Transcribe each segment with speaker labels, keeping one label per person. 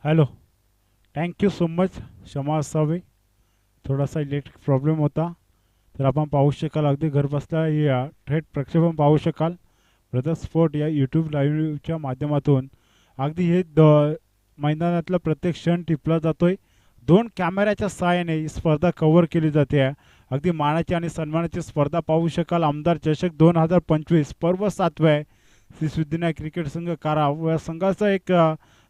Speaker 1: Hello. Thank you so much. क्षमा असावी, थोडासा इलेक्ट्रिक प्रॉब्लेम होता. तर आपण पाहू शकाल अगदी घरबसल्या या थेट प्रक्षेपण पाहू शकाल ब्रदर स्पोर्ट या यूट्यूब लाईव्हच्या माध्यमातून. अगदी हे मैदानातला प्रत्येक क्षण टिपला जातोय. दोन कॅमेऱ्याच्या सहाय्याने ही स्पर्धा कव्हर केली जाते आहे. अगदी मानाची आणि सन्मानाची स्पर्धा पाहू शकाल. आमदार चषक 2025 पर्व 7वे आहे. श्री सिद्धिविनायक क्रिकेट संघ काराव या संघाचं एक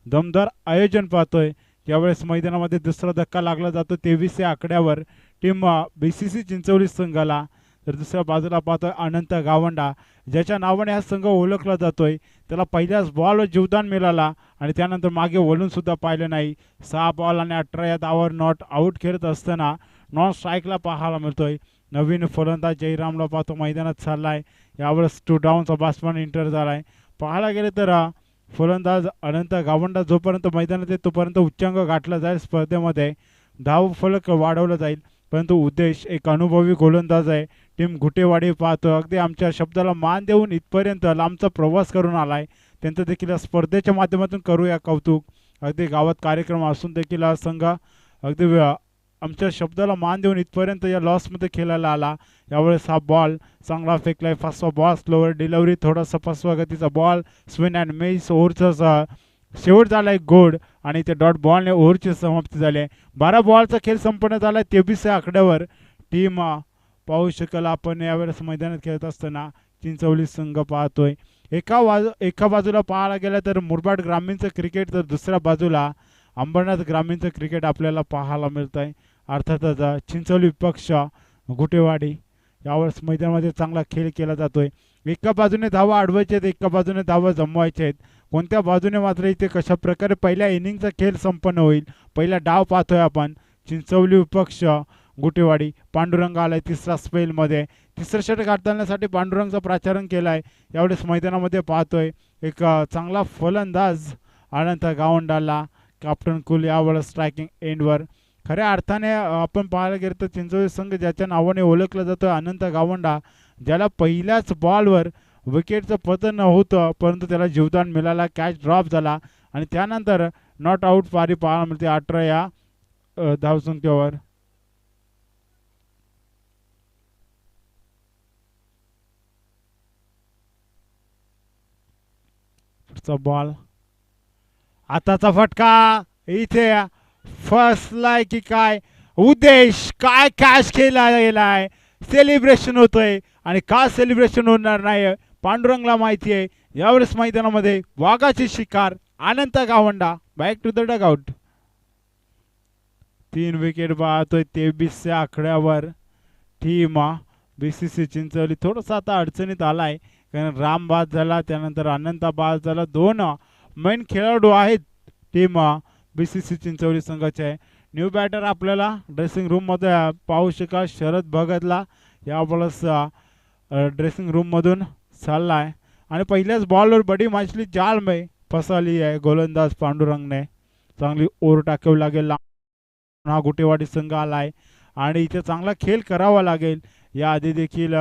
Speaker 1: दमदार आयोजन पाहतोय. यावेळेस मैदानामध्ये दुसरा धक्का लागला जातो 23 या आकड्यावर टीम BCC चिंचवली संघाला. तर दुसऱ्या बाजूला पाहतोय अनंत गावंडा, ज्याच्या नावाने हा संघ ओळखला जातोय. त्याला पहिल्याच बॉलवर जीवदान मिळाला आणि त्यानंतर मागे वळून सुद्धा पाहिलं नाही. 6 बॉल आणि 18 या धावावर नॉट आऊट खेळत असताना नॉन स्ट्राईकला पाहायला मिळतोय. नवीन फलंदाज जयरामला पाहतो मैदानात चाललाय. यावेळेस 2 डाऊनचा बॅट्समन इंटर झालाय. पाहायला गेले तर फलंदाज अनंत गावंडा जोपर्यंत मैदानात आहे तोपर्यंत उच्चांक गाठला जाईल स्पर्धेमध्ये, धाव फलक वाढवला जाईल. परंतु उद्देश एक अनुभवी गोलंदाज आहे. टीम घुटेवाडी पाहतो अगदी आमच्या शब्दाला मान देऊन इथपर्यंत लांबचा प्रवास करून आलाय. त्यांचं देखील स्पर्धेच्या माध्यमातून करूया कौतुक. अगदी गावात कार्यक्रम असून देखील हा संघ अगदी आमच्या शब्दाला मान देऊन इथपर्यंत या लॉसमध्ये खेळायला आला. यावेळेस हा बॉल चांगला फेकलाय. फसवा बॉल, स्लोवर डिलिव्हरी, थोडासा फसवा गतीचा बॉल, स्विन अँड मिस. ओव्हरचा शेवट झालाय गोड आणि ते डॉट बॉलने ओव्हरची समाप्ती झाली आहे. 12 बॉलचा खेळ संपन्न झाला 23 आकड्यावर. टीम पाहू शकाल आपण यावेळेस मैदानात खेळत असताना चिंचवली संघ पाहतोय. एका बाजूला पाहायला गेलं तर मुरबाड ग्रामीणचं क्रिकेट, तर दुसऱ्या बाजूला अंबरनाथ ग्रामीणचं क्रिकेट आपल्याला पाहायला मिळत आहे. अर्थातच चिंचवली पक्ष गुटेवाडी यावेळेस मैदानामध्ये चांगला खेळ केला जातोय. एका बाजूने धावा अडवायचे आहेत, एका बाजूने धावा जमवायचे आहेत. कोणत्या बाजूने मात्र इथे कशा प्रकारे पहिल्या इनिंगचा खेळ संपन्न होईल, पहिला डाव पाहतोय आपण. चिंचवली पक्ष गुटेवाडी, पांडुरंग आलाय तिसरा स्पेलमध्ये. तिसरं षटक हाताळण्यासाठी पांडुरंगचा प्राचारण केला आहे. यावेळेस मैदानामध्ये पाहतोय एक चांगला फलंदाज अनंत गावंडाला कॅप्टन कुल यावेळेस स्ट्रायकिंग एंडवर. खऱ्या अर्थाने आपण पाहायला गेलं तर चिंचवली संघ ज्याच्या नावाने ओळखला जातो अनंत गावंडा, ज्याला पहिल्याच बॉलवर विकेटचं पतन होतं परंतु त्याला जीवदान मिळाला, कॅच ड्रॉप झाला आणि त्यानंतर नॉट आऊट पारी पाहायला मिळते 18 या धावसंख्येवर. पुढचा बॉल, आताचा फटका इथे फसलाय की काय, उद्देश काय कॅच केला गेलाय, सेलिब्रेशन होतोय आणि का सेलिब्रेशन होणार नाही पांडुरंगला माहिती आहे. यावेळेस मैदानामध्ये वाघाची शिकार Anant Gavanda back to the dugout. 3 wicket पाहतोय 23 आकड्यावर. टीम BCC चिंचवली थोडंसं आता अडचणीत आलाय कारण राम बाद झाला, त्यानंतर अनंत बाद झाला. 2 मेन खेळाडू आहेत टीम BCC चिंचवली संघाचे. न्यू बॅटर आपल्याला ड्रेसिंग रूममध्ये पाहू शकाल शरद भगतला यावेळेस ड्रेसिंग रूममधून चाललाय आणि पहिल्याच बॉलवर बडी माछली जाल में फसवली आहे गोलंदाज पांडुरंगने. चांगली ओव्हर टाकावी लागेल. हा गुटेवाडी संघ आलाय आणि इथे चांगला खेळ करावा लागेल. याआधी देखील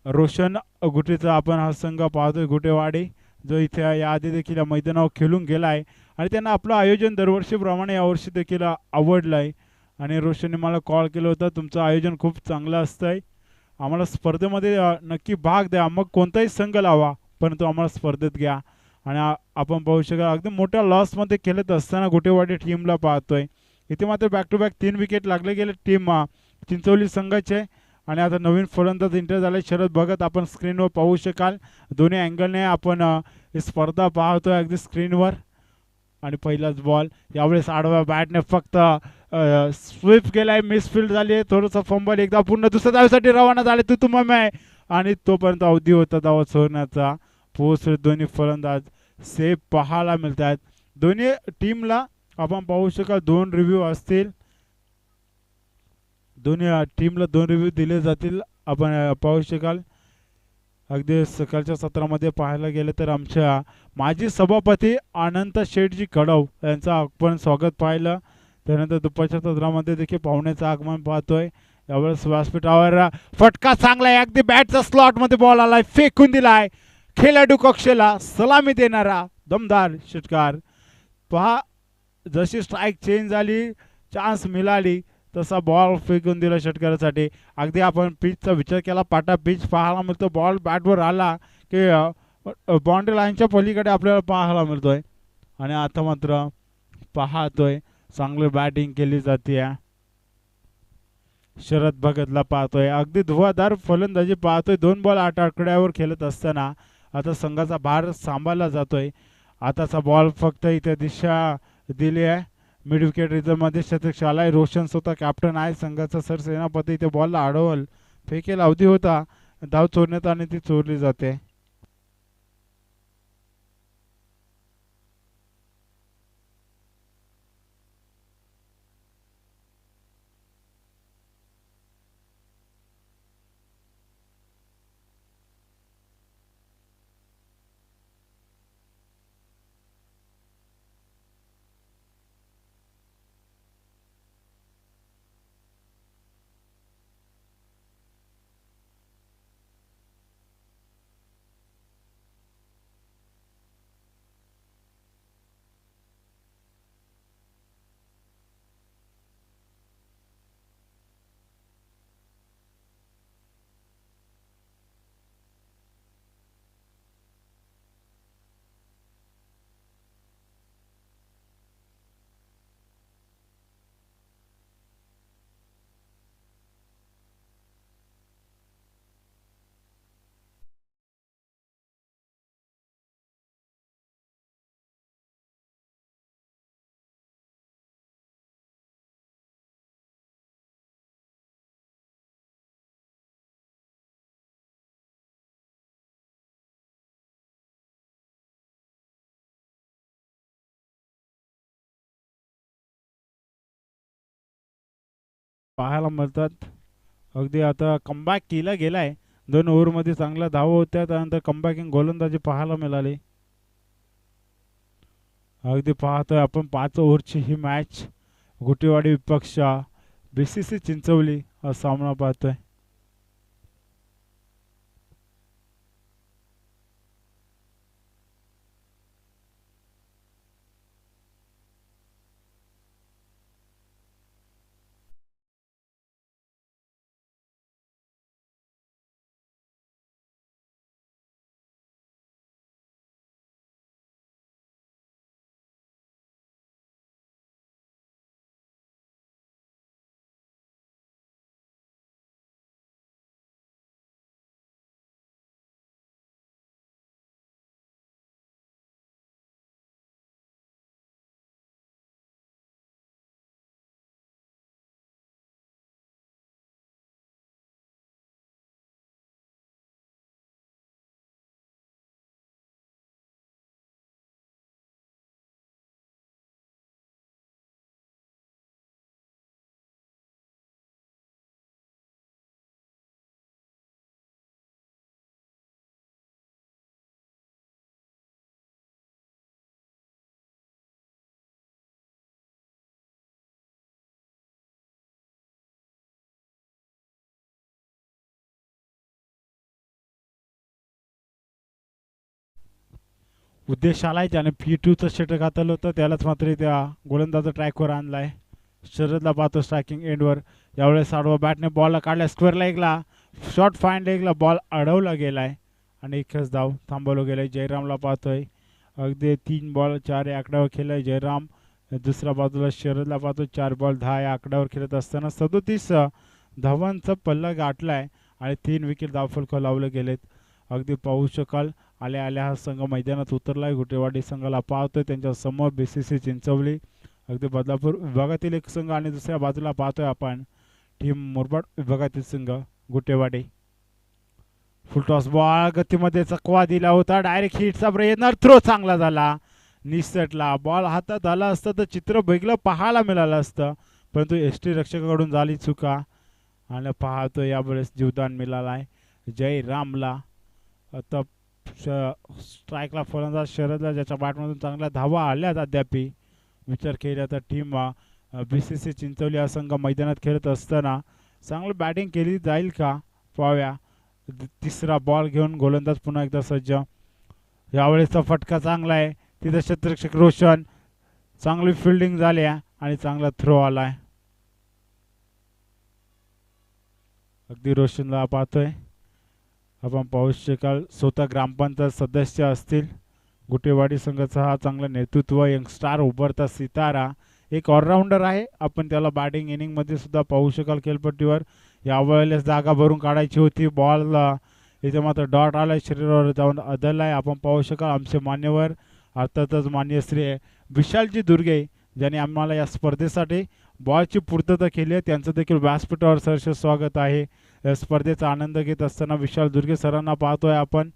Speaker 1: रोशन गुटेचा आपण हा संघ पाहतोय गुटेवाडी, जो इथे याआधी देखील मैदानावर खेळून गेला आहे आणि त्यांना आपलं आयोजन दरवर्षीप्रमाणे यावर्षी देखील आवडलं आहे. आणि रोशनने मला कॉल केला होता, तुमचं आयोजन खूप चांगलं असतंय, आम्हाला स्पर्धेमध्ये नक्की भाग द्या, मग कोणताही संघ लावा परंतु आम्हाला स्पर्धेत घ्या. आणि आपण पाहू शकाल अगदी मोठ्या लॉसमध्ये खेळत असताना गुटेवाडी टीमला पाहतोय. इथे मात्र बॅक टू बॅक 3 विकेट लागले गेले टीम चिंचवली संघाचे. आणि आता नवीन फलंदाज इंटर झाले शरद भगत, आपण स्क्रीनवर पाहू शकाल. दोन्ही अँगलने आपण ही स्पर्धा पाहतोय अगदी स्क्रीनवर. आणि पहिलाच बॉल यावेळेस आडव्या बॅटने फक्त स्वीप केलाय, मिसफिल्ड झाली आहे, थोडंसं फंबल, एकदा पुन्हा दुसऱ्या धावेसाठी रवाना झाले तुतुमम आहे आणि तोपर्यंत अवधी होता धावा सोडण्याचा. पोहोचले दोन्ही फलंदाज, सेफ पाहायला मिळतात. दोन्ही टीमला आपण पाहू शकाल 2 रिव्ह्यू असतील, दोन्ही टीमला 2 रिव्ह्यू दिले जातील. आपण पाहू शकाल अगदी सकाळच्या सत्रामध्ये पाहायला गेलं तर आमच्या माजी सभापती अनंत शेठजी कडव यांचं आपण स्वागत पाहिलं. त्यानंतर दुपारच्या सत्रामध्ये देखील पाहुण्याचं आगमन पाहतोय. यावेळेस व्यासपीठावर फटका चांगला आहे, अगदी बॅटचा स्लॉटमध्ये बॉल आलाय, फेकून दिलाय. खेळाडू कक्षेला सलामी देणारा दमदार षटकार पहा. जशी स्ट्राईक चेंज झाली, चान्स मिळाली, तसा बॉल फेकून दिला षटकारासाठी. अगदी आपण पिचचा विचार केला, पाटा पिच पाहायला मिळतो, बॉल बॅटवर आला की बाउंड्री लाईनच्या पलीकडे आपल्याला पाहायला मिळतोय. आणि आता मात्र पाहतोय चांगली बॅटिंग केली जाते. शरद भगतला पाहतोय, अगदी धुवाधार फलंदाजी पाहतोय. 2 बॉल 8 आकड्यावर खेळत असताना आता संघाचा भार सांभाळला जातोय. आताचा बॉल फक्त इथे दिशा दिली आहे. मिड विकेट रिझर्वमध्ये शतक आलाय. रोशन स्वतः कॅप्टन आहे संघाचा सरसेनापती. इथे बॉलला अडवल फेकेल अवधी होता, धाव चोरण्यात आणि ती चोरली जाते. पाहायला मिळतात. अगदी आता कमबॅक केला गेलाय. 2 ओव्हरमध्ये चांगल्या धावा होत्या, त्यानंतर कमबॅकिंग गोलंदाजी पाहायला मिळाली. अगदी पाहतोय आपण 5 ओव्हरची ही मॅच. गुटेवाडी विपक्ष BCC चिंचवली हा सामना पाहतोय. उद्देश आलाय, त्याने P2चं षटक हाताळलं होतं, त्यालाच मात्र त्या गोलंदाजा ट्रॅकवर आणलाय. शरदला पाहतो स्ट्रायकिंग एंडवर. यावेळेस आडवा बॅटने बॉलला काढला, स्क्वेअर लेगला, शॉर्ट फाईन लेगला बॉल अडवला गेलाय आणि एकच धाव थांबवलं गेलंय. जयरामला पाहतोय, अगदी 3 बॉल 4 या आकड्यावर खेळलाय जयराम. दुसऱ्या बाजूला शरदला पाहतो, 4 बॉल 10 या आकड्यावर खेळत असताना 37 धावांचा पल्ला गाठलाय आणि 3 विकेट धावफलक लावले गेलेत. अगदी पाहू शकाल, आल्या आल्या हा संघ मैदानात उतरलाय. गुटेवाडी संघाला पाहतोय, त्यांच्या समोर BCC चिंचवली, अगदी बदलापूर विभागातील एक संघ आणि दुसऱ्या बाजूला पाहतोय आपण टीम मुरबाड विभागातील संघ गुटेवाडी. फुलटॉस बॉल गतीमध्ये चकवा दिला होता, डायरेक्ट हिटचा प्रयत्न, थ्रो चांगला झाला, निसटला. बॉल हातात आला असता तर चित्र वेगळं पाहायला मिळालं असतं, परंतु ST रक्षकाकडून झाली चुका आणि पाहतो यावेळेस जीवदान मिळालाय जयरामला. आता स्ट्राईकला फलंदाज शरदला, ज्याच्या बॅटमधून चांगल्या धावा आल्यात अद्यापी. विचार केला तर टीम BCC चिंचवली हा संघ मैदानात खेळत असताना चांगली बॅटिंग केली जाईल का पाहूया. तिसरा बॉल घेऊन गोलंदाज पुन्हा एकदा सज्ज. यावेळेसचा फटका चांगला आहे, तिथे क्षेत्ररक्षक रोशन चांगली फिल्डिंग झाली आहे आणि चांगला थ्रो आला आहे. अगदी रोशनला पाहतोय आपण पाहू शकाल. स्वतः ग्रामपंचायत सदस्य असतील. गुटेवाडी संघाचा हा चांगला नेतृत्व, यंगस्टार उभरता सितारा, एक ऑलराऊंडर आहे. आपण त्याला बॅटिंग इनिंगमध्ये सुद्धा पाहू शकाल खेळपट्टीवर. यावेळेस जागा भरून काढायची होती. बॉल इथे मात्र डॉट आलाय, शरीरावर जाऊन आदळलाय. आपण पाहू शकाल आमचे मान्यवर, अर्थातच मान्य श्री विशालजी दुर्गे, ज्यांनी आम्हाला या स्पर्धेसाठी बॉलची पूर्तता केली आहे, त्यांचं देखील व्यासपीठावर सहर्ष स्वागत आहे. या स्पर्धेचा आनंद घेत असताना विशाल दुर्गे सरांना पाहतोय आपण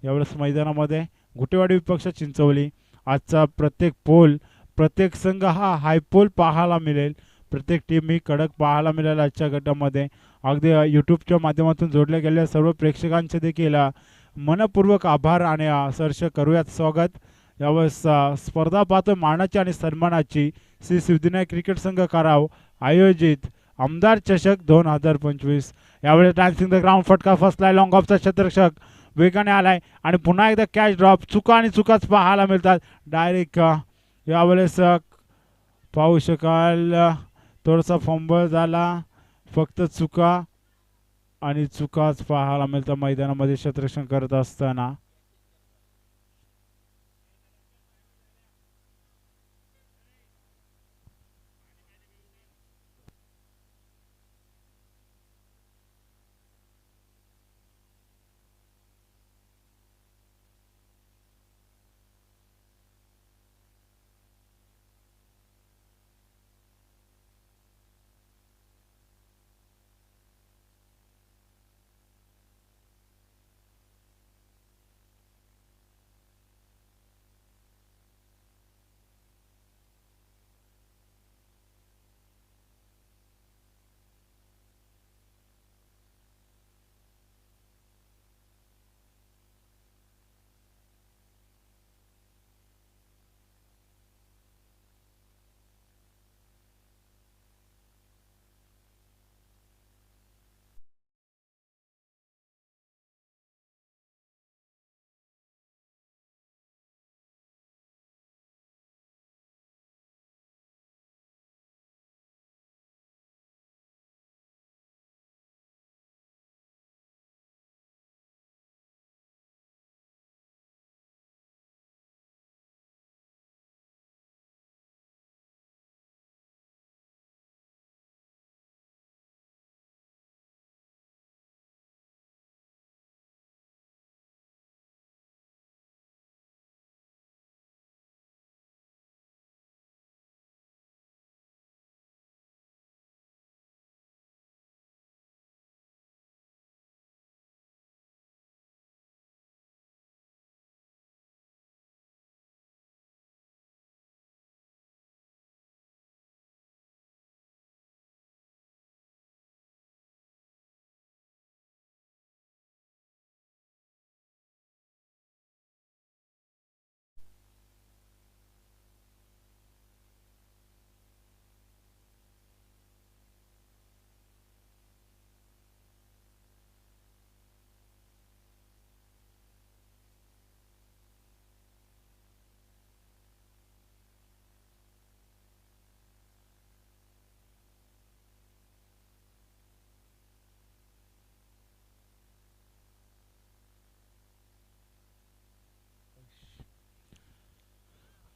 Speaker 1: यावेळेस मैदानामध्ये. गुटेवाडी विपक्ष चिंचवली. आजचा प्रत्येक पोल, प्रत्येक संघ हा हायपोल पाहायला मिळेल. प्रत्येक टीम ही कडक पाहायला मिळेल आजच्या गटामध्ये. अगदी यूट्यूबच्या माध्यमातून जोडल्या गेलेल्या सर्व प्रेक्षकांचे देखील मनपूर्वक आभार आणि सहर्ष करूयात स्वागत. यावेळेस स्पर्धा पाहतो मानाची आणि सन्मानाची श्री सिद्धिविनायक क्रिकेट संघ कराव आयोजित आमदार चषक 2025. यावेळेस डान्सिंग द ग्राउंड फटका फसलाय. लॉंग ऑफचा क्षेत्ररक्षक वेगाने आलाय आणि पुन्हा एकदा कॅच ड्रॉप. चुका आणि चुकाच पाहायला मिळतात. डायरेक्ट यावेळेस पाहू शकाल थोडासा फंबल झाला. फक्त चुका आणि चुकाच पाहायला मिळतात मैदानामध्ये क्षेत्ररक्षण करत असताना.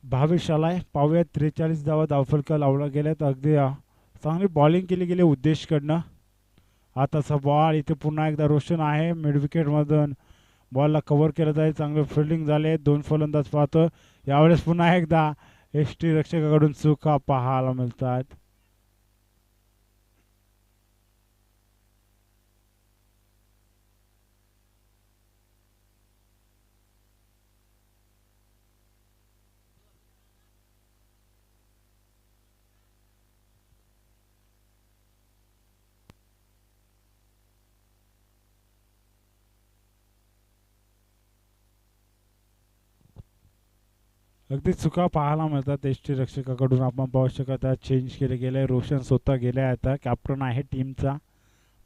Speaker 1: भावेश आलाय. पाहूयात 43 धावा धावफलका लावला गेल्यात. अगदी चांगली बॉलिंग केली गेली उद्देशकडनं. आताचा बॉल इथे पुन्हा एकदा रोशन आहे. मिड विकेटमधून बॉलला कव्हर केलं जाईल. चांगले फिल्डिंग झाले. 2 फलंदाज पाहतो. यावेळेस पुन्हा एकदा एसटी रक्षकाकडून चुका पाहायला मिळतात. अगदी चुका पाहायला मिळतात एस टी रक्षकाकडून. आपण पाहू शकता चेंज केले गेले. रोशन स्वतः गेले. आता कॅप्टन आहे टीमचा.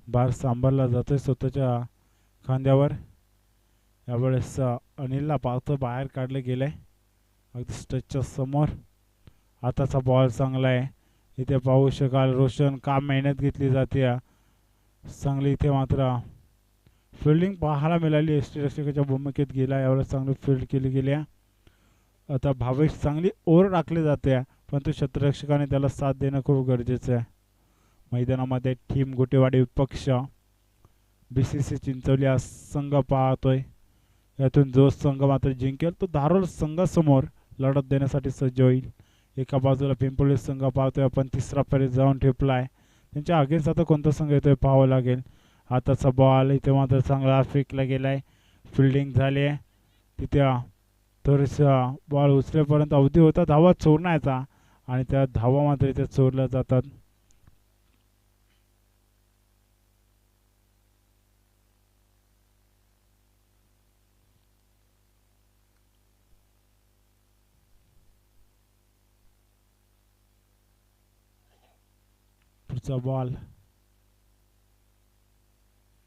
Speaker 1: भार सांभाळला जातोय स्वतःच्या खांद्यावर. यावेळेस अनिलला पाहतो बाहेर काढले गेले अगदी स्टचच्या समोर. आताचा बॉल चांगला आहे. इथे पाहू शकाल रोशन काम मेहनत घेतली जाते. चांगली इथे मात्र फिल्डिंग पाहायला मिळाली. यष्टीरक्षकाच्या भूमिकेत गेला, यावेळेस चांगली फील्ड केली गेल्या. आता भावेश चांगली ओव्हर राखली जाते, परंतु क्षेत्ररक्षकाने त्याला साथ देणं खूप गरजेचं आहे. मैदानामध्ये टीम गोटेवाडी विपक्ष BCC चिंचवली हा संघ पाहतोय. यातून जो संघ मात्र जिंकेल तो धारोर संघासमोर लढत देण्यासाठी सज्ज होईल. एका बाजूला पिंपळी संघ पाहतोय आपण तिसरा फेरीत जाऊन ठेपलाय. त्यांच्या अगेन्स्ट आता कोणता संघ येतोय पाहावं लागेल. आताचा बॉल इथे मात्र चांगला फेकला गेलाय. फिल्डिंग झाली आहे तिथे. थोडंसं बॉल उचलेपर्यंत अवधी होता धावा चोरण्याचा आणि त्या धावा मात्र इथे चोरल्या जातात. पुढचा बॉल,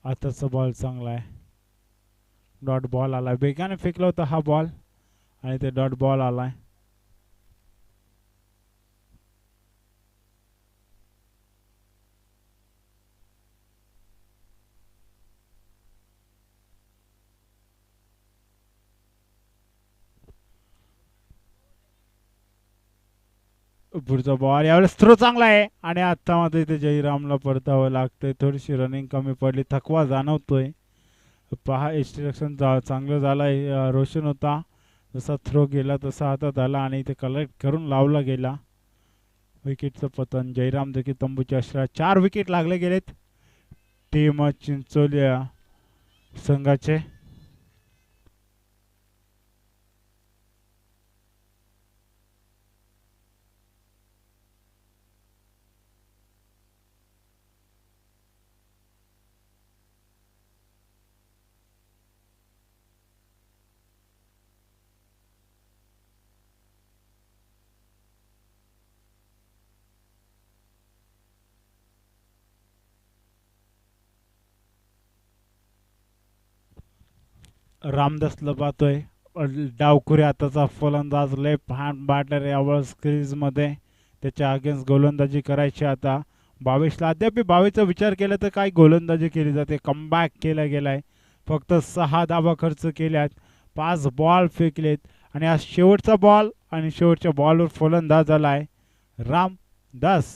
Speaker 1: आताचा बॉल चांगला आहे. डॉट बॉल आलाय. बेगाने फेकला होता हा बॉल आणि ते डॉट बॉल आलाय. पुढचा बॉल यावेळेस थ्रो चांगला आहे आणि आता मात्र इथे जयरामला परतावं लागतंय. थोडीशी रनिंग कमी पडली, थकवा जाणवतोय. पहा एक्स्ट्रक्शन चांगलं झालंय. रोशन होता जसा थ्रो गेला तसा हातात आला आणि इथे कलेक्ट करून लावला गेला. विकेटचं पतन. जयराम देखील तंबूच्या आश्रयात. 4 विकेट लागले गेलेत टीम चिंचोली संघाचे. रामदासला पाहतोय. डावखुरी आताचा फलंदाज लेफ्ट हँड बॅटर यावेळेस क्रीजमध्ये. त्याच्या अगेन्स्ट गोलंदाजी करायची आता 22ला. अद्याप 22चा विचार केला तर काय गोलंदाजी केली जाते. कमबॅक केला गेलाय. फक्त 6 धावा खर्च केल्यात, 5 बॉल फेकलेत आणि हा शेवटचा बॉल आणि शेवटच्या बॉलवर फलंदाज आलाय रामदास.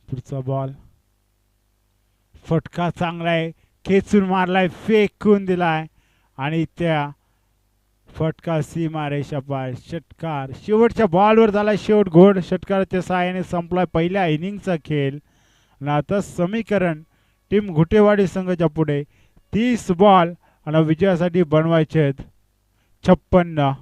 Speaker 1: पुढचा बॉल, फटका चांगला आहे. खेचून मारलाय, फेकून दिलाय आणि त्या फटका सीमा रेषापार. षटकार शेवटच्या बॉलवर झाला. शेवट घोड षटकाराच्या सहाय्याने संपलाय पहिल्या इनिंगचा खेळ. आणि आता समीकरण टीम घुटेवाडी संघाच्या पुढे 30 बॉल आणि विजयासाठी बनवायचे आहेत 56.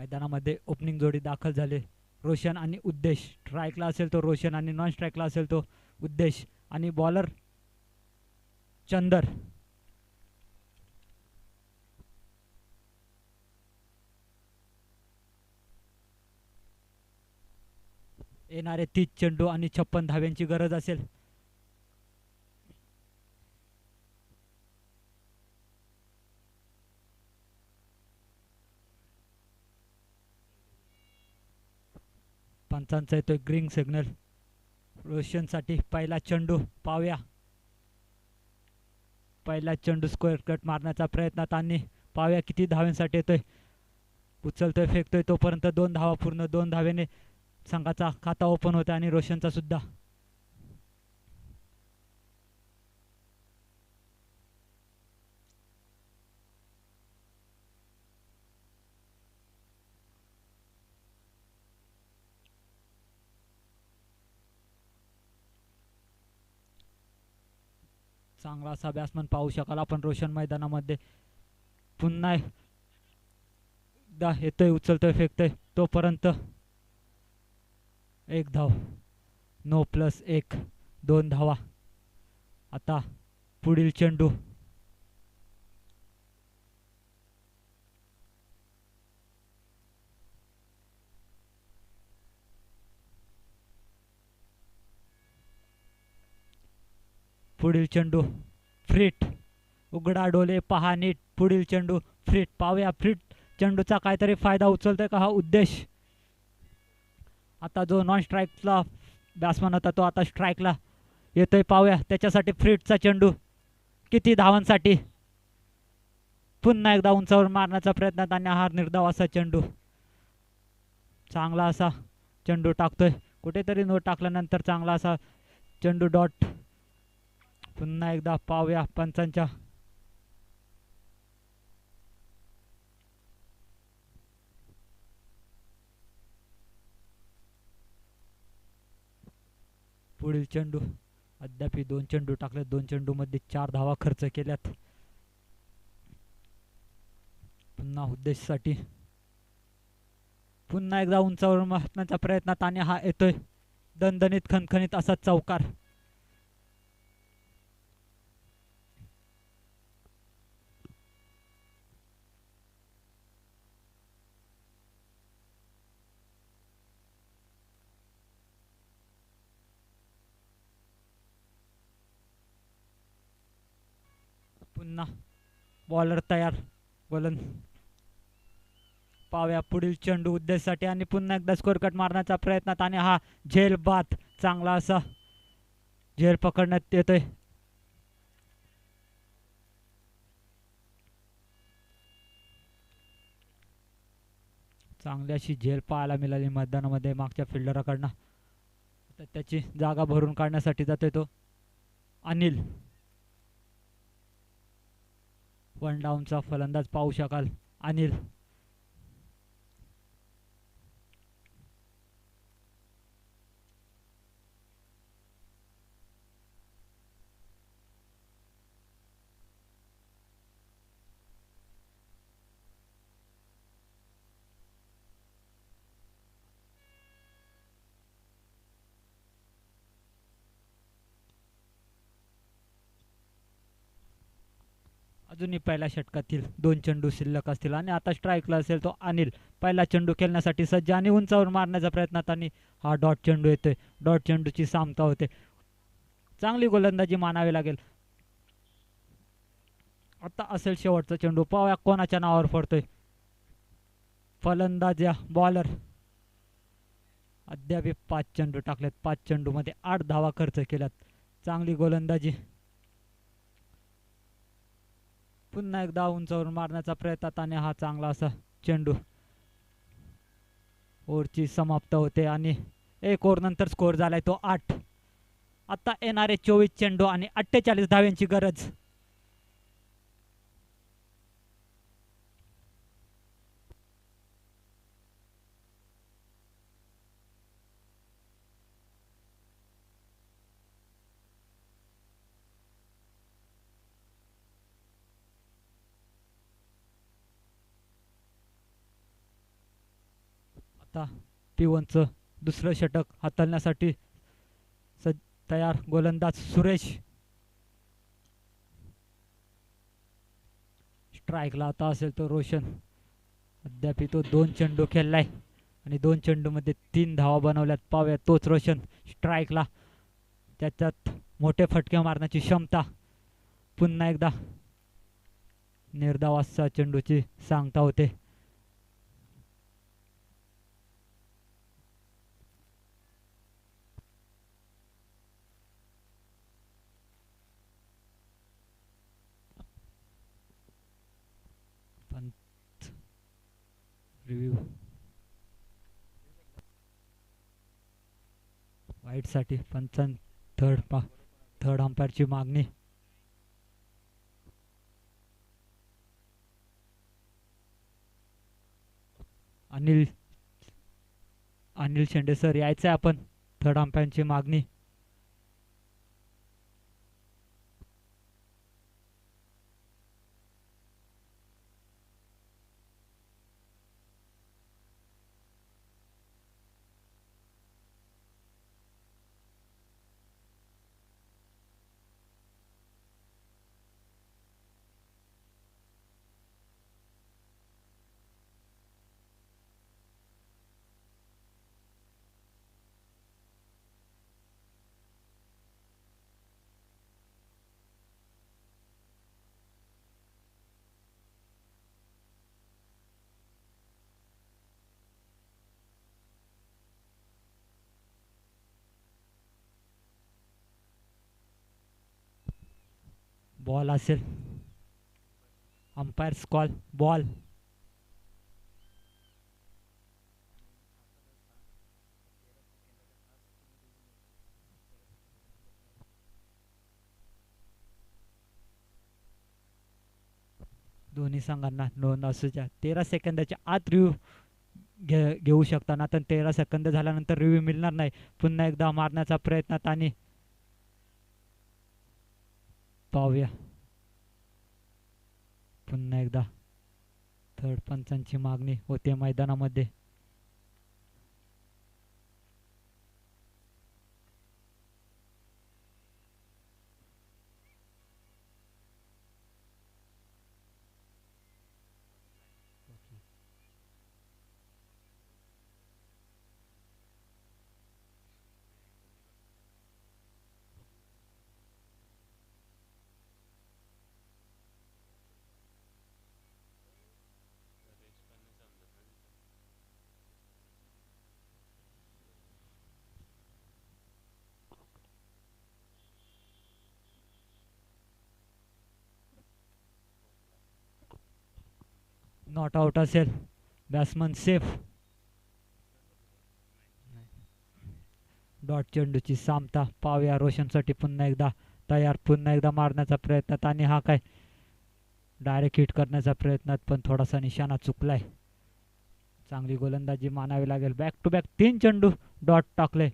Speaker 2: मैदानामध्ये ओपनिंग जोडी दाखल झाले. रोशन आणि उद्देश. स्ट्राईकला असेल तो रोशन आणि नॉन स्ट्राईकला असेल तो उद्देश. आणि बॉलर चंदर. येणारे 30 चेंडू आणि 56 धाव्यांची गरज असेल. पंचांचा येतोय ग्रीन सिग्नल. रोशनसाठी पहिला चेंडू पाहूया. पहिला चेंडू स्क्वेअर कट मारण्याचा प्रयत्नात आणि पाहूया किती धाव्यांसाठी येतोय. उचलतोय फेकतोय तोपर्यंत 2 धावा पूर्ण. 2 धाव्याने संघाचा खाता ओपन होता आणि रोशनचा सुद्धा. चांगला असा बॅट्समन पाहू शकाल आपण रोशन मैदानामध्ये. पुन्हा एकदा येतोय उचलतोय फेकतोय तोपर्यंत 1 धाव. No plus 1. 2 धावा. आता पुढील चेंडू. पुढील चेंडू फ्रीट. उघडा डोले पहा नीट. पुढील चेंडू फ्रीट. पाहूया फ्रीट चेंडूचा काहीतरी फायदा उचलतोय का हा उद्देश. आता जो नॉन स्ट्राईकला बॅट्समन होता तो आता स्ट्राईकला येतोय. पाहूया त्याच्यासाठी फ्रीटचा चेंडू किती धावांसाठी. पुन्हा एकदा उंचावर मारण्याचा प्रयत्न आणि हा निर्धाव असा चेंडू. चांगला असा चेंडू टाकतोय. कुठेतरी नो टाकल्यानंतर चांगला असा चेंडू डॉट. पुन्हा एकदा पाहूया पंचांच्या. पुढील चेंडू. अद्याप 2 चेंडू टाकले. 2 चेंडू मध्ये 4 धावा खर्च केल्यात. पुन्हा उद्देशासाठी पुन्हा एकदा उंचावर मारण्याचा प्रयत्नात आणि हा येतोय दणदणीत खणखणीत असा चौकार. पुन्हा बॉलर तयार. गोलंदाज पाहूया पुढील चेंडू उद्देशासाठी आणि पुन्हा एकदा स्कोअर कट मारण्याचा प्रयत्नात आणि हा झेल बाद. चांगला असा झेल पकडण्यात येतोय. चांगली अशी झेल पाहायला मिळाली मैदानामध्ये मागच्या फिल्डरकडनं. तर त्याची जागा भरून काढण्यासाठी जातोय तो अनिल. 1 डाऊनचा फलंदाज पाहू शकाल अनिल. अजूनही पहिल्या षटकातील 2 चेंडू शिल्लक असतील आणि आता स्ट्राईकला असेल तो अनिल. पहिला चेंडू खेळण्यासाठी सज्ज आणि उंचावर मारण्याचा प्रयत्नात आणि हा डॉट चेंडू येतोय. डॉट चेंडूची सामता होते. चांगली गोलंदाजी मानावी लागेल. आता असेल शेवटचा चेंडू. पाहूया कोणाच्या नावावर पडतोय. फलंदाज या बॉलर. अद्याप 5 चेंडू टाकलेत. 5 चेंडू मध्ये 8 धावा खर्च केल्यात. चांगली गोलंदाजी. पुन्हा एकदा उंचावर मारण्याचा प्रयत्न आणि हा चांगला असा चेंडू. ओव्हरची समाप्त होते आणि 1 ओव्हर नंतर स्कोअर झालाय तो 8. आता येणारे 24 चेंडू आणि 48 धाव्यांची गरज. आता P1चं दुसरं षटक हाताळण्यासाठी तयार गोलंदाज सुरेश. स्ट्राईकला आता असेल तो रोशन. अद्याप तो 2 चेंडू खेळलाय आणि 2 चेंडूमध्ये 3 धावा बनवल्यात. पाहूया तोच रोशन स्ट्राईकला. त्याच्यात मोठे फटके मारण्याची क्षमता. पुन्हा एकदा निर्धावाचा चेंडूची सांगता होते. रिव्ह्यू वाईटसाठी पंचांत थर्ड अंपायरची मागणी. अनिल शेंडे सर यायचं आहे आपण. थर्ड अंपायरची मागणी. बॉल असेल. Umpires call ball. दोन्ही संघांना नोंद असू द्या. 13 सेकंदाच्या आत रिव्ह्यू घेऊ शकता ना, तर 13 सेकंद झाल्यानंतर रिव्ह्यू मिळणार नाही. पुन्हा एकदा मारण्याचा प्रयत्नात आणि पाहूया पुन्हा एकदा थर्ड पंचांची मागणी होते मैदानामध्ये. नॉट आउट असेल. Batsman safe. डॉट चेंडूची सामता. पाहूया रोशनसाठी पुन्हा एकदा तयार. पुन्हा एकदा मारण्याचा प्रयत्न आणि हा काय डायरेक्ट हिट करण्याचा प्रयत्न, पण थोडासा निशाणा चुकलाय. चांगली गोलंदाजी मानावी लागेल. बॅक टू बॅक 3 चेंडू डॉट टाकले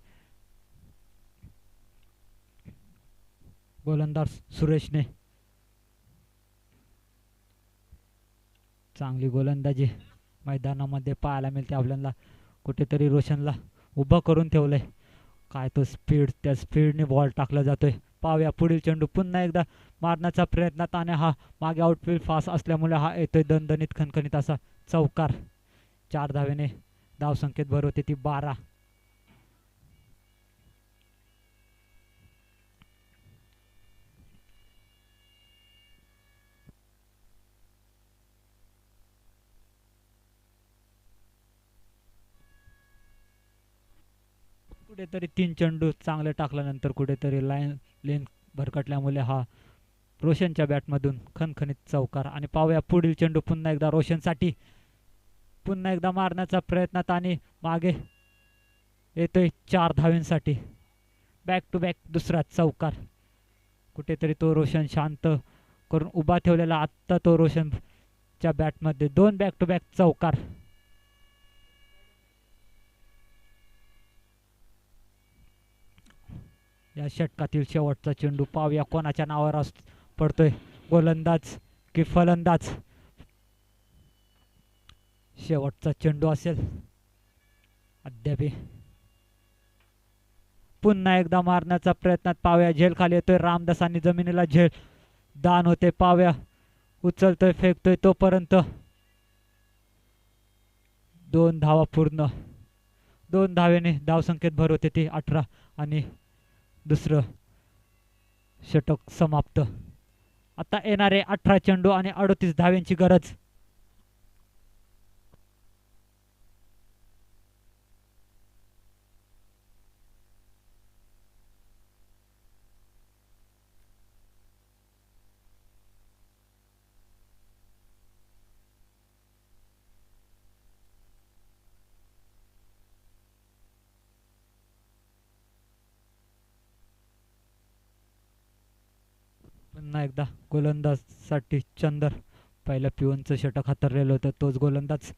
Speaker 2: गोलंदाज सुरेशने. चांगली गोलंदाजी मैदानामध्ये पाहायला मिळते आपल्याला. कुठेतरी रोशनला उभं करून ठेवलंय. काय तो स्पीड, त्या स्पीडने बॉल टाकला जातोय. पाहूया पुढील चेंडू पुन्हा एकदा मारण्याचा प्रयत्नात आणि हा मागे आउटफील्ड फास्ट असल्यामुळे हा येतोय दणदणीत खणखणीत असा चौकार. 4 धावेने धावसंख्येत भर होते ती 12. कुठेतरी 3 चेंडू चांगले टाकल्यानंतर कुठेतरी लेन भरकटल्यामुळे हा रोशनच्या बॅटमधून खणखणीत चौकार. आणि पाहूया पुढील चेंडू पुन्हा एकदा रोशनसाठी. पुन्हा एकदा मारण्याचा प्रयत्नात आणि मागे येतोय 4 धावेंसाठी. बॅक टू बॅक दुसरा चौकार. कुठेतरी तो रोशन शांत करून उभा ठेवलेला. आत्ता तो रोशनच्या बॅटमध्ये 2 बॅक टू बॅक चौकार. या षटकातील शेवटचा चेंडू. पाहूया कोणाच्या नावावर पडतोय, गोलंदाज की फलंदाज. शेवटचा चेंडू असेल. अद्याप पुन्हा एकदा मारण्याचा प्रयत्नात पाव्या झेल खाली येतोय. रामदास आणि जमिनीला झेल दान होते. पाव्या उचलतोय फेकतोय तोपर्यंत 2 धावा पूर्ण. 2 धावेने धावसंख्येत भर होते ती 18 आणि दुसरं षटक समाप्त. आता येणारे 18 चेंडू आणि 38 धाव्यांची गरज. पुन्हा एकदा गोलंदाजसाठी चंदर. पहिलं पिवनचं षटक हातरलेलं होतं तोच गोलंदाज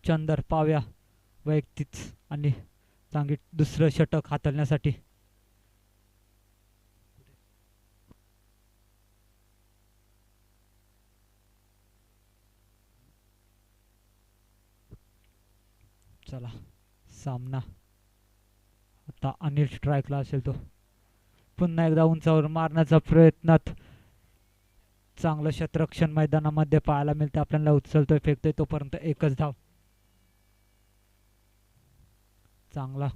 Speaker 2: चंदर. पाव्या वैयक्तिक आणि चांगली दुसरं षटक हाताळण्यासाठी. चला सामना आता अनिल स्ट्राईकला असेल तो. पुन्हा एकदा उंचावर मारण्याचा प्रयत्नात चांगलं क्षेत्ररक्षण मैदानामध्ये पाहायला मिळते आपल्याला. उचलतोय फेकतोय तोपर्यंत एकच धाव. चांगला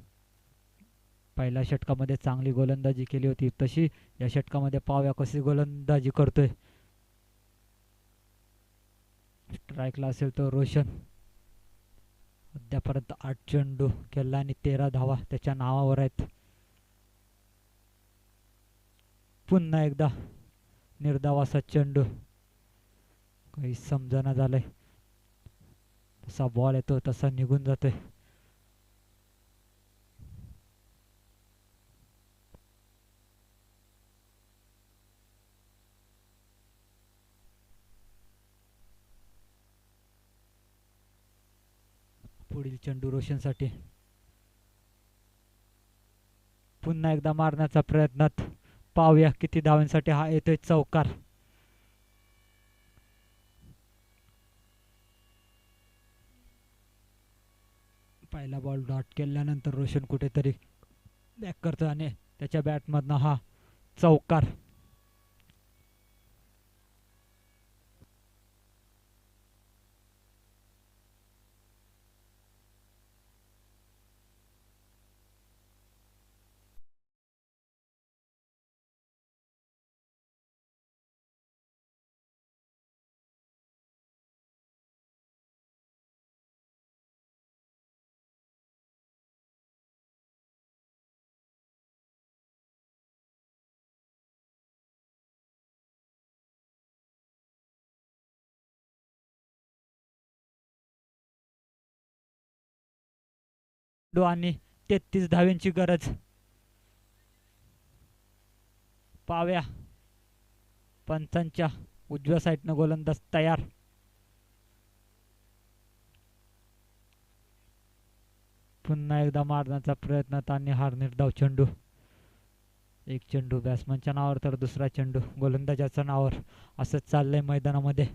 Speaker 2: पहिल्या षटकामध्ये चांगली गोलंदाजी केली होती तशी या षटकामध्ये पाव्या कशी गोलंदाजी करतोय. स्ट्राईकला असेल तो रोशन. अद्यापर्यंत 8 चेंडू खेळला आणि 13 धावा त्याच्या नावावर आहेत. पुन्हा एकदा निर्धावाचा चेंडू. काही समजना झालंय. तसा बॉल येतो तसा निघून जातोय. पुढील चेंडू रोशनसाठी. पुन्हा एकदा मारण्याचा प्रयत्नात पाहूया किती धावांसाठी हा येतोय चौकार. पहिला बॉल डॉट केल्यानंतर रोशन कुठेतरी बॅक करतो आणि त्याच्या बॅटमधनं हा चौकार. आणि 33 धाव्यांची गरज. पाव्या पंचांच्या उजव्या साईडनं गोलंदाज तयार. पुन्हा एकदा मारण्याचा प्रयत्न आणि हार निर्धाव चेंडू. एक चेंडू बॅट्समनच्या नावावर तर दुसरा चेंडू गोलंदाजाच्या नावावर. असंच चाललंय मैदानामध्ये.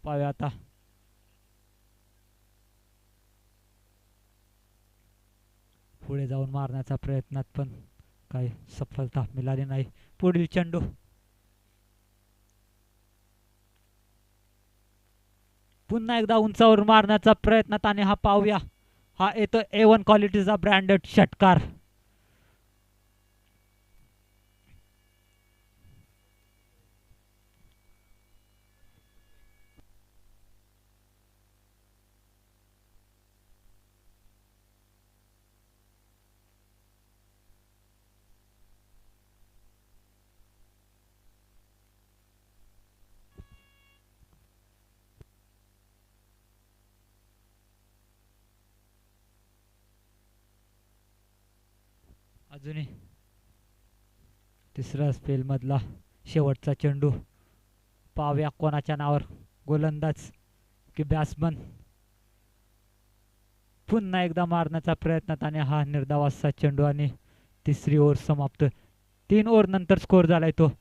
Speaker 2: पाव्या आता पुढे जाऊन मारण्याचा प्रयत्नात पण काही सफलता मिळाली नाही. पुढील चेंडू. पुन्हा एकदा उंचावर मारण्याचा प्रयत्नात आणि हा पाहूया हा येतो A1 क्वालिटीचा ब्रँडेड षटकार. अजूनही तिसरा स्पेल मधला शेवटचा चेंडू. पाव्या कोणाच्या नावावर गोलंदाज की बॅट्समन. पुन्हा एकदा मारण्याचा प्रयत्न आणि हा निर्धावाचा चेंडू आणि तिसरी ओव्हर समाप्त. 3 ओव्हर नंतर स्कोर झालाय तो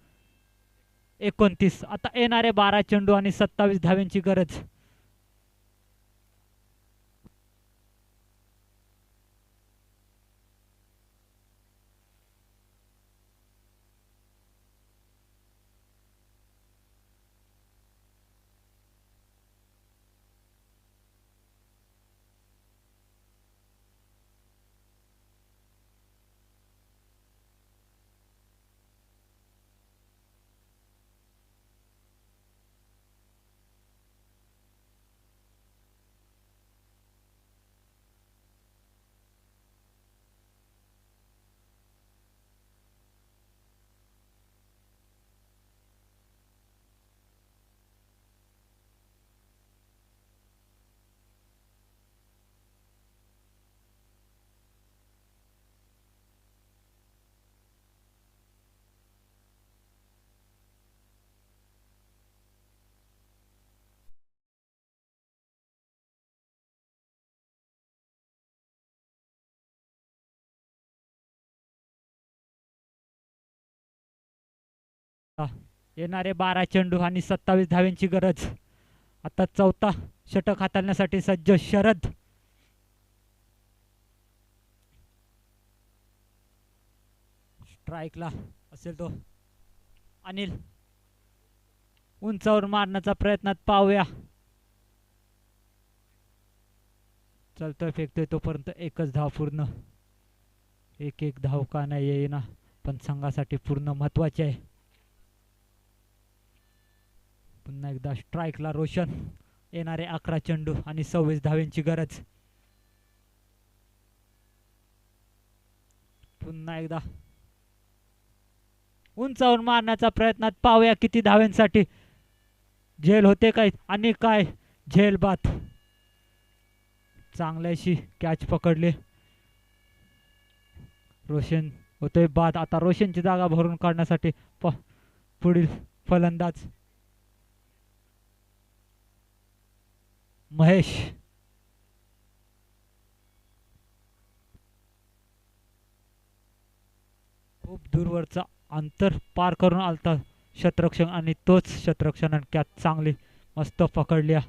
Speaker 2: 29. आता येणारे 12 चेंडू आणि 27 धाव्यांची गरज. येणारे 12 चेंडू आणि 27 धावांची गरज. आता चौथा षटक हाताळण्यासाठी सज्ज शरद. स्ट्राईकला असेल तो अनिल. उंचावर मारण्याचा प्रयत्नात पाहूया. चलतोय फेकतोय तोपर्यंत एकच धाव पूर्ण. एक धाव का नाही येईना पण संघासाठी पूर्ण महत्वाचे आहे. पुन्हा एकदा स्ट्राईकला रोशन. येणारे 11 चेंडू आणि 26 धावांची गरज. पुन्हा एकदा उंचावर मारण्याचा प्रयत्नात पाहूया किती धावांसाठी. झेल होते काय आणि काय झेल बात. चांगल्याशी कॅच पकडले. रोशन होतोय बाद. आता रोशनची जागा भरून काढण्यासाठी पुढील फलंदाज महेश. खूप दूरवरचा अंतर पार करून आलता शतरक्षण आणि तोच शतरक्षण कॅच चांगली मस्त पकडल्या.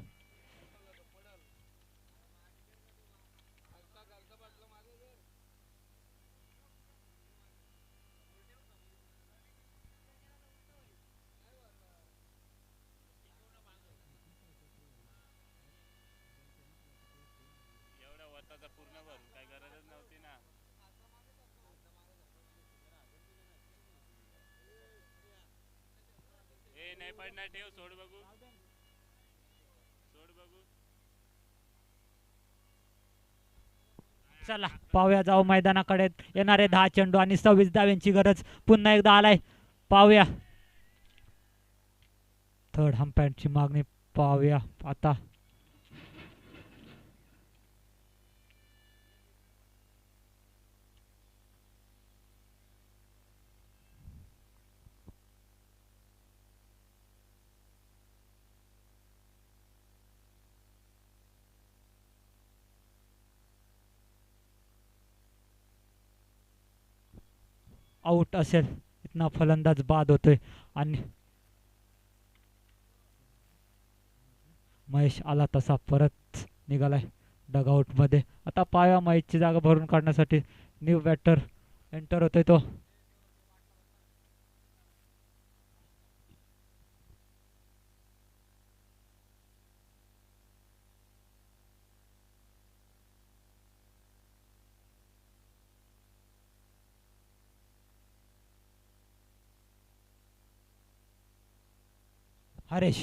Speaker 3: नाही पडणार. ठेव. सोड बघू. सोड बघू.
Speaker 2: चला पाहूया जाऊ मैदानाकडे. येणारे 10 चेंडू आणि 26 धावांची गरज. पुन्हा एकदा आलाय पाहूया. थर्ड हंपायरची मागणी पाहूया आता. आउट असेल. इतना फलंदाज बाद होतोय आणि महेश आला तसा परत निघालाय डगआउट मध्ये. आता पाया महेशची जागा भरून काढण्यासाठी न्यू बॅटर एंटर होतोय तो. हरेश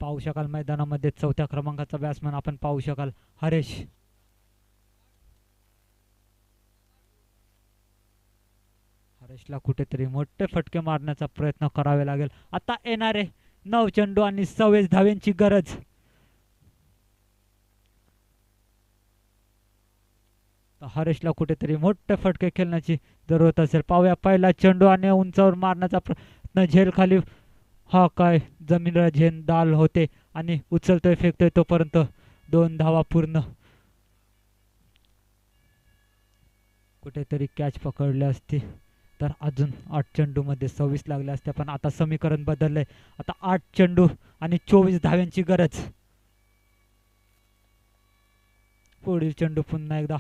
Speaker 2: पाहू शकाल मैदानामध्ये 4थ्या क्रमांकाचा बॅट्समन आपण पाहू शकाल हरेश. हरेशला कुठेतरी मोठे फटके मारण्याचा प्रयत्न करावे लागेल. आता येणारे 9 चेंडू आणि 26 धावांची गरज. हरेशला कुठेतरी मोठे फटके खेळण्याची जरूरत असेल. पाहूया पहिला चेंडू आणि उंचावर मारण्याचा प्रयत्न. झेल खाली. हा काय जमीनला झेल दाल होते आणि उचलतोय फेकतोय तोपर्यंत 2 धावा पूर्ण. कुठेतरी कॅच पकडले असते तर अजून 8 चेंडू मध्ये 26 लागले असते. पण आता समीकरण बदललंय. आता 8 चेंडू आणि 24 धावांची गरज. पुढील चेंडू पुन्हा एकदा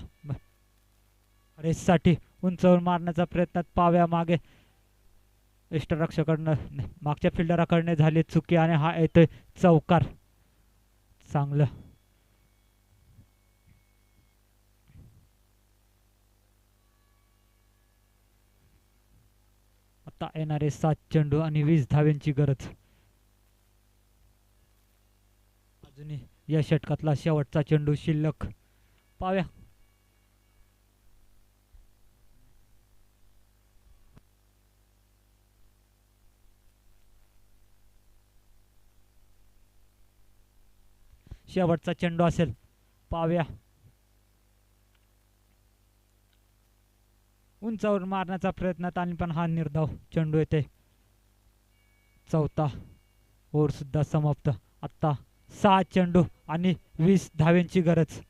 Speaker 2: रेससाठी उंचावर मारण्याचा प्रयत्न. पाव्या मागे यष्टरक्षकाकडनं मागच्या फिल्डराकडने झाली चुकी आणि हा येतोय चौकार. चांगलं. आता येणारे 7 चेंडू आणि 20 धावांची गरज. अजूनही या षटकातला शेवटचा चेंडू शिल्लक. पाव्या शेवटचा चेंडू असेल. पाव्या उंचावर मारण्याचा प्रयत्न आणि पण हा निर्धाव चेंडू येते. चौथा ओव्हर सुद्धा समाप्त. आता 6 चेंडू आणि 20 धावांची गरज.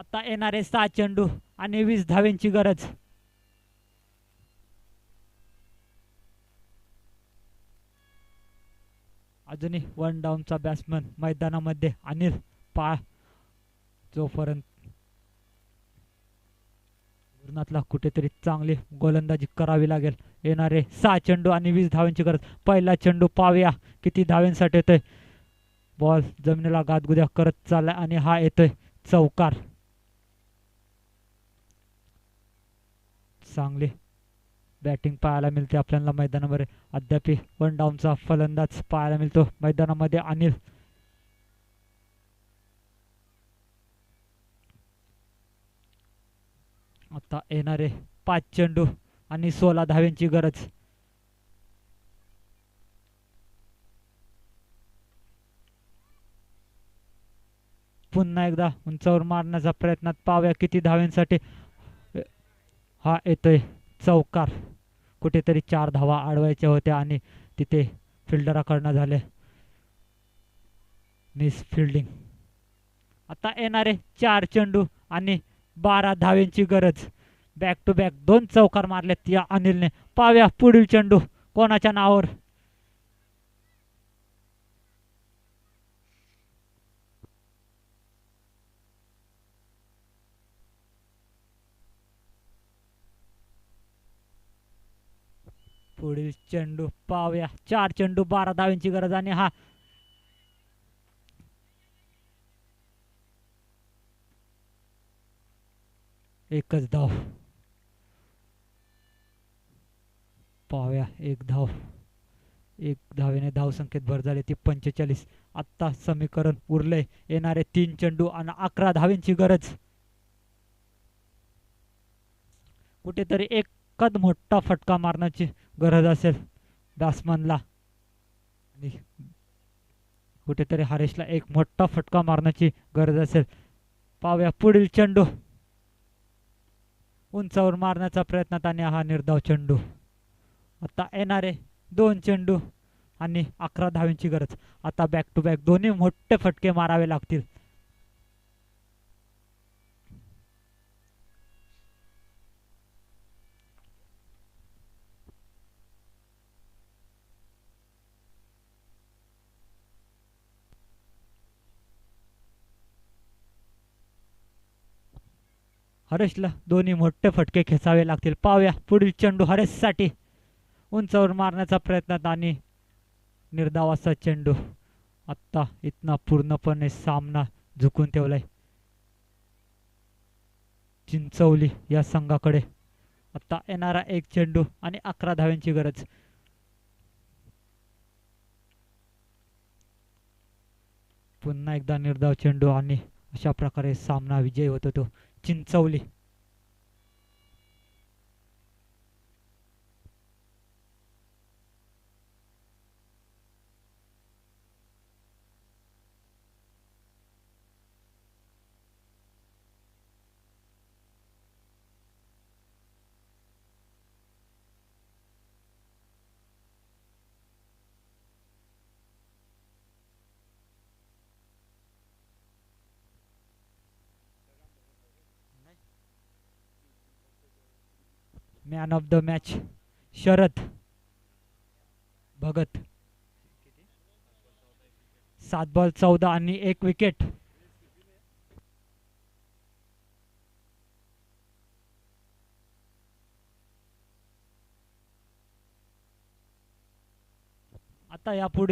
Speaker 2: आता येणारे 6 चेंडू आणि 20 धावेंची गरज. अजूनही 1 डाऊनचा बॅट्समन मैदानामध्ये अनिल पा जोपर्यंत गुरुनाथला कुठेतरी चांगली गोलंदाजी करावी लागेल. येणारे 6 चेंडू आणि 20 धावांची गरज. पहिला चेंडू पाहूया किती धावांसाठी येतोय. बॉल जमिनीला गादगुद्या करत चालला आणि हा येतोय चौकार. चांगली बॅटिंग पाहायला मिळते आपल्याला मैदानावर. अद्याप 1 डाऊनचा फलंदाज पाहायला मिळतो मैदानामध्ये अनिल. आता येणारे 5 चेंडू आणि 16 धाव्यांची गरज. पुन्हा एकदा उंचावर मारण्याचा प्रयत्न. पाहूया किती धाव्यांसाठी. हा येतोय चौकार. कुठेतरी 4 धावा अडवायच्या होत्या आणि तिथे फिल्डराकडनं झाले मिस फिल्डिंग. आता येणारे 4 चेंडू आणि 12 धाव्यांची गरज. बॅक टू बॅक 2 चौकार मारलेत या अनिलने. पाहूया पुढील चेंडू कोणाच्या नावावर. पुढील चेंडू पाहूया. 4 चेंडू 12 धाव्यांची गरज आणि हा एकच धाव. पाहूया 1 धाव. 1 धावेने धावसंख्येत भर झाली ती 45. आता समीकरण उरले. येणारे 3 चेंडू आणि 11 धाव्यांची गरज. कुठेतरी एकच मोठा फटका मारण्याची गरज असेल बॅट्समनला आणि कुठेतरी हरेशला एक मोठा फटका मारण्याची गरज असेल. पाहूया पुढील चेंडू. उंचावर मारण्याचा प्रयत्नात आणि हा निर्धाव चेंडू. आता येणारे 2 चेंडू आणि 11 धाव्यांची गरज. आता बॅक टू बॅक दोन्ही मोठे फटके मारावे लागतील. हरेशला दोन्ही मोठे फटके खेचावे लागतील. पाहूया पुढील चेंडू हरेशसाठी. उंचावर मारण्याचा प्रयत्न आणि निर्धाव असा चेंडू. आत्ता इथना पूर्णपणे सामना झुकून ठेवलाय चिंचवली या संघाकडे. आता येणारा 1 चेंडू आणि 11 धाव्यांची गरज. पुन्हा एकदा निर्धाव चेंडू आणि अशा प्रकारे सामना विजयी होतो तो Chinchwali. Man of the match Sharad Bhagat. 7 ball 14 आणि 1 विकेट. आता यापुढे